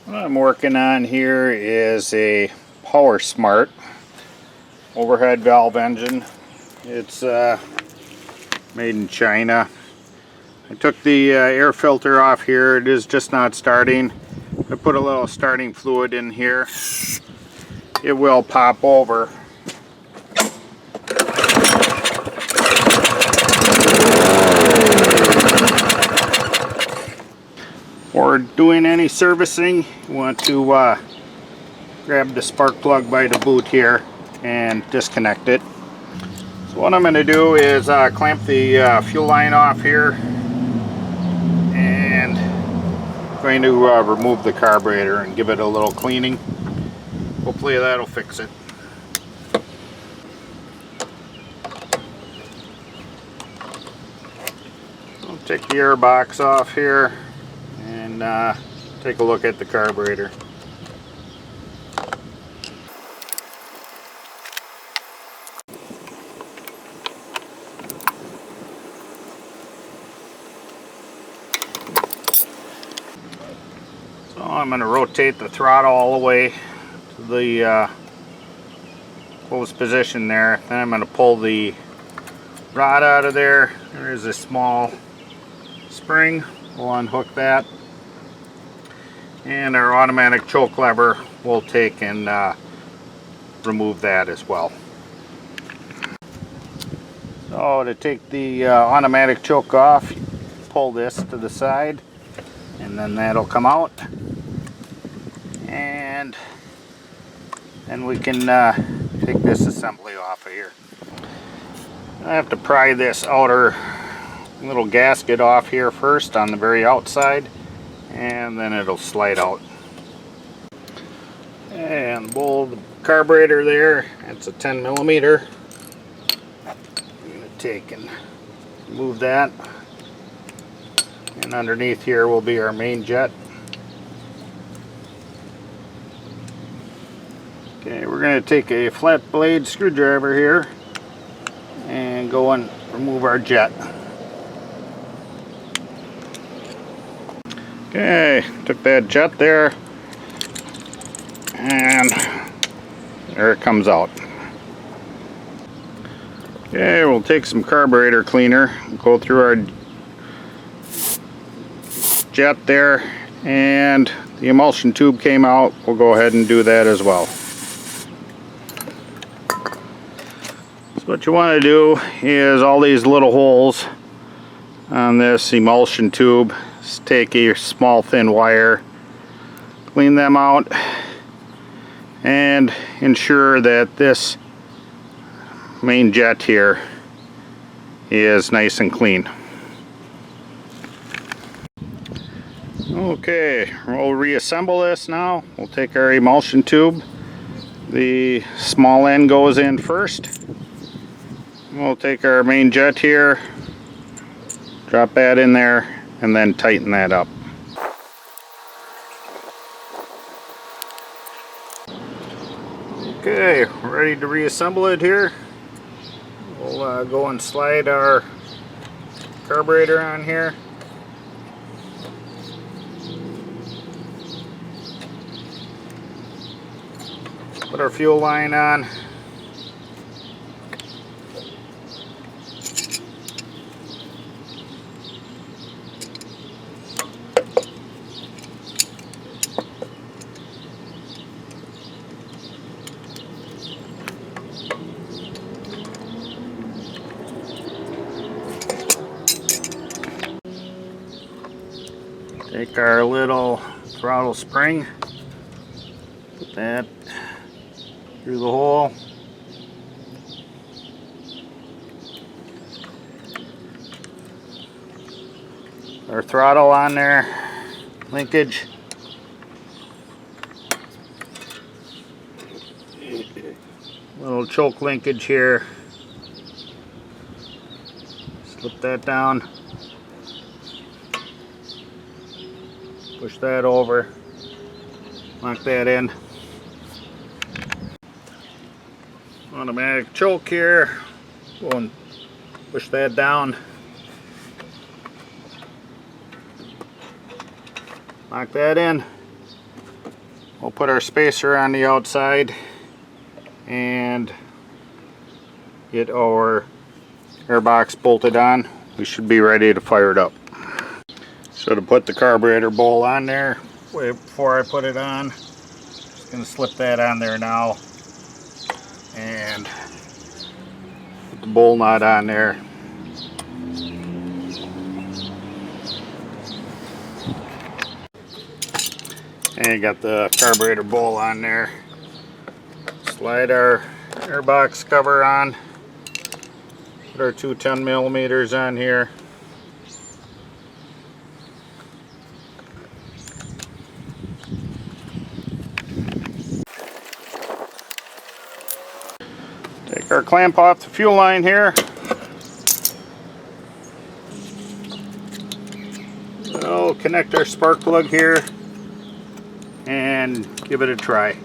What I'm working on here is a Powersmart overhead valve engine. It's made in China. I took the air filter off here. It is just not starting. I put a little starting fluid in here. It will pop over. Or doing any servicing, you want to grab the spark plug by the boot here and disconnect it. So what I'm going to do is clamp the fuel line off here, and I'm going to remove the carburetor and give it a little cleaning. Hopefully that'll fix it. I'll take the air box off here and take a look at the carburetor. So I'm going to rotate the throttle all the way to the closed position there. Then I'm going to pull the rod out of there. There is a small spring. We'll unhook that. And our automatic choke lever we'll take and remove that as well. So to take the automatic choke off, pull this to the side and then that'll come out. And then we can take this assembly off of here. I have to pry this outer little gasket off here first on the very outside, and then it'll slide out. And pull the carburetor there. It's a 10mm. I'm going to take and move that. And underneath here will be our main jet. Okay, we're going to take a flat blade screwdriver here and go and remove our jet. Okay, took that jet there, and there it comes out. Okay, we'll take some carburetor cleaner, go through our jet there, and the emulsion tube came out. We'll go ahead and do that as well. So what you want to do is all these little holes on this emulsion tube, just take a small thin wire, clean them out, and ensure that this main jet here is nice and clean. Okay, we'll reassemble this now. We'll take our emulsion tube. The small end goes in first. We'll take our main jet here, drop that in there, and then tighten that up. Okay, ready to reassemble it here. We'll go and slide our carburetor on here. Put our fuel line on. Take our little throttle spring, put that through the hole. Our throttle on there, linkage. Little choke linkage here. Slip that down. Push that over, lock that in. Automatic choke here, go and push that down. Lock that in. We'll put our spacer on the outside and get our airbox bolted on. We should be ready to fire it up. So to put the carburetor bowl on there, before I put it on, just going to slip that on there now and put the bowl nut on there. And got the carburetor bowl on there. Slide our airbox cover on. Put our two 10mm on here. Take our clamp off the fuel line here. We'll connect our spark plug here and give it a try.